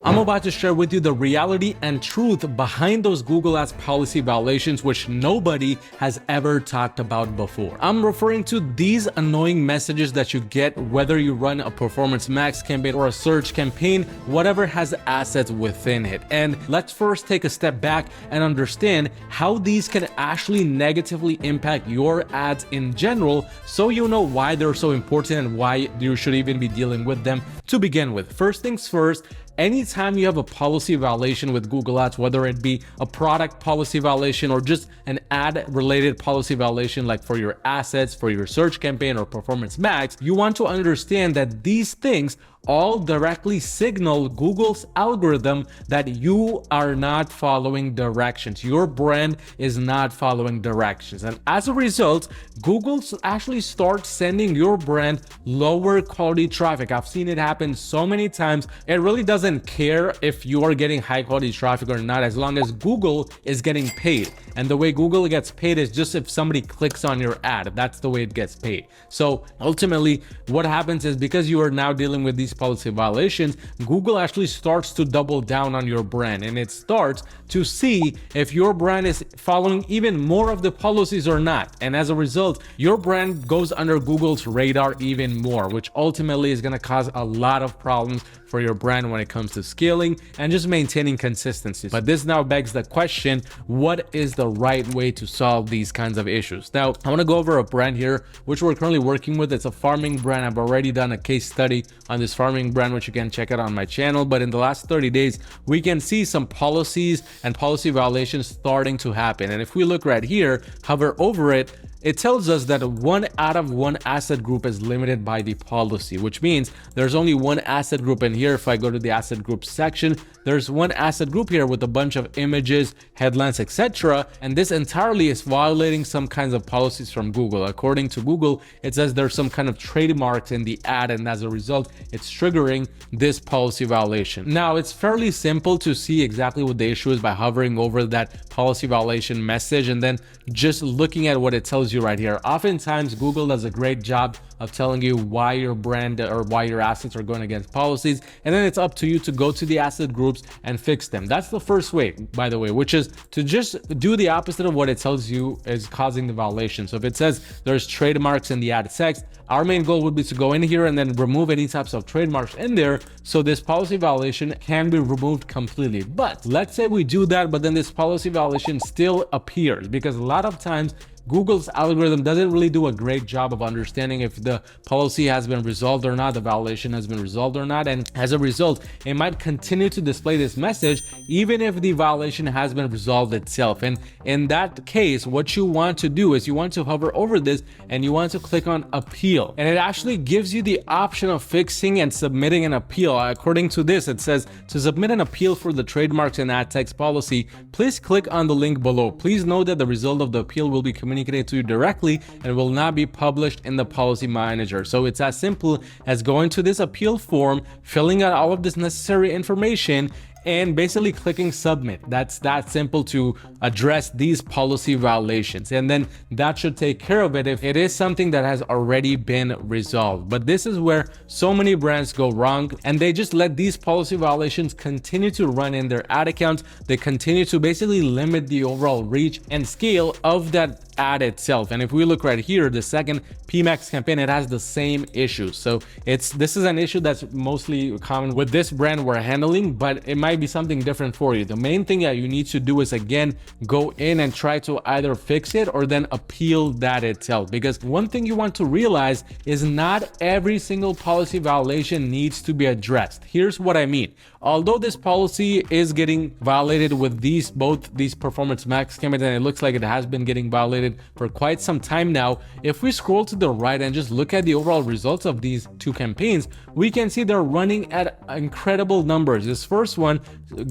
I'm about to share with you the reality and truth behind those Google Ads policy violations which nobody has ever talked about before. I'm referring to these annoying messages that you get whether you run a Performance Max campaign or a search campaign, whatever has assets within it. And let's first take a step back and understand how these can actually negatively impact your ads in general, so you know why they're so important and why you should even be dealing with them to begin with. First things first, anytime you have a policy violation with Google Ads, whether it be a product policy violation or just an ad related policy violation like for your assets, for your search campaign or Performance Max, you want to understand that these things all directly signal Google's algorithm that you are not following directions. Your brand is not following directions. And as a result, Google actually starts sending your brand lower quality traffic. I've seen it happen so many times. It really doesn't care if you are getting high quality traffic or not, as long as Google is getting paid. And the way Google gets paid is just if somebody clicks on your ad, that's the way it gets paid. So ultimately what happens is, because you are now dealing with these policy violations, Google actually starts to double down on your brand, and it starts to see if your brand is following even more of the policies or not. And as a result, your brand goes under Google's radar even more, which ultimately is going to cause a lot of problems for your brand when it comes to scaling and just maintaining consistency. But this now begs the question, what is the right way to solve these kinds of issues? Now, I want to go over a brand here, which we're currently working with. It's a farming brand. I've already done a case study on this farming brand, which you can check out on my channel. But in the last 30 days, we can see some policies and policy violations starting to happen. And if we look right here, hover over it, it tells us that 1 out of 1 asset group is limited by the policy, which means there's only one asset group in here. If I go to the asset group section, there's one asset group here with a bunch of images, headlines, etc. And this entirely is violating some kinds of policies from Google. According to Google, it says there's some kind of trademarks in the ad, and as a result, it's triggering this policy violation. Now, it's fairly simple to see exactly what the issue is by hovering over that policy violation message and then just looking at what it tells you right here. Oftentimes, Google does a great job of telling you why your brand or why your assets are going against policies, and then it's up to you to go to the asset groups and fix them. That's the first way, by the way, which is to just do the opposite of what it tells you is causing the violation. So if it says there's trademarks in the ad text, our main goal would be to go in here and then remove any types of trademarks in there so this policy violation can be removed completely. But let's say we do that, but then this policy violation still appears, because a lot of times Google's algorithm doesn't really do a great job of understanding if the policy has been resolved or not, the violation has been resolved or not. And as a result, it might continue to display this message even if the violation has been resolved itself. And in that case, what you want to do is you want to hover over this and you want to click on appeal. And it actually gives you the option of fixing and submitting an appeal. According to this, it says to submit an appeal for the trademarks and ad text policy, please click on the link below. Please note that the result of the appeal will be communicated to you directly and will not be published in the policy manager. So it's as simple as going to this appeal form, filling out all of this necessary information, and basically clicking submit. That's that simple to address these policy violations, and then that should take care of it if it is something that has already been resolved. But this is where so many brands go wrong, and they just let these policy violations continue to run in their ad accounts. They continue to basically limit the overall reach and scale of that ad itself. And if we look right here, the second PMax campaign, it has the same issue. So this is an issue that's mostly common with this brand we're handling, but it might be something different for you. The main thing that you need to do is, again, go in and try to either fix it or then appeal that itself. Because one thing you want to realize is not every single policy violation needs to be addressed. Here's what I mean. Although this policy is getting violated with both these Performance Max campaigns, and it looks like it has been getting violated for quite some time now, if we scroll to the right and just look at the overall results of these two campaigns, we can see they're running at incredible numbers. This first one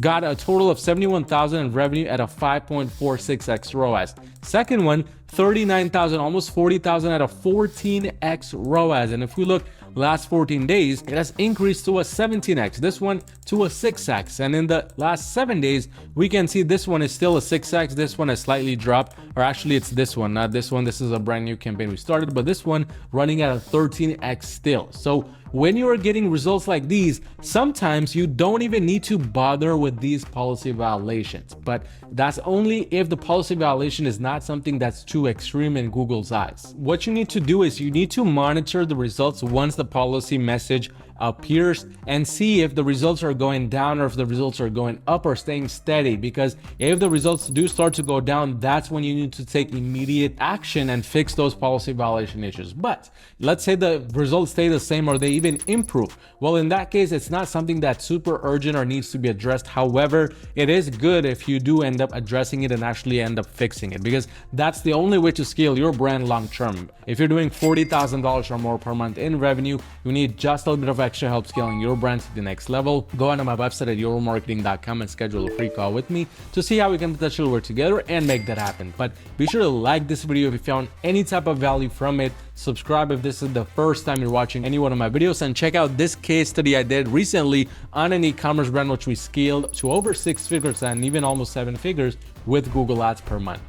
got a total of 71,000 in revenue at a 5.46x ROAS. Second one, 39,000, almost 40,000 at a 14x ROAS. And if we look last 14 days, it has increased to a 17x, this one to a 6x. And in the last 7 days, we can see this one is still a 6x, this one has slightly dropped, or actually it's this one, not this one. This is a brand new campaign we started, but this one running at a 13x still. So when you are getting results like these, sometimes you don't even need to bother with these policy violations. But that's only if the policy violation is not something that's too extreme in Google's eyes. What you need to do is you need to monitor the results once the policy message appears and see if the results are going down or if the results are going up or staying steady, because if the results do start to go down, that's when you need to take immediate action and fix those policy violation issues. But let's say the results stay the same or they even improve. Well, in that case, it's not something that's super urgent or needs to be addressed. However, it is good if you do end up addressing it and actually end up fixing it, because that's the only way to scale your brand long term. If you're doing $40,000 or more per month in revenue, you need just a little bit of extra help scaling your brand to the next level. Go onto my website at yourmarketing.com and schedule a free call with me to see how we can potentially work together and make that happen. But be sure to like this video if you found any type of value from it. Subscribe if this is the first time you're watching any one of my videos, and check out this case study I did recently on an e-commerce brand which we scaled to over 6 figures and even almost 7 figures with Google Ads per month.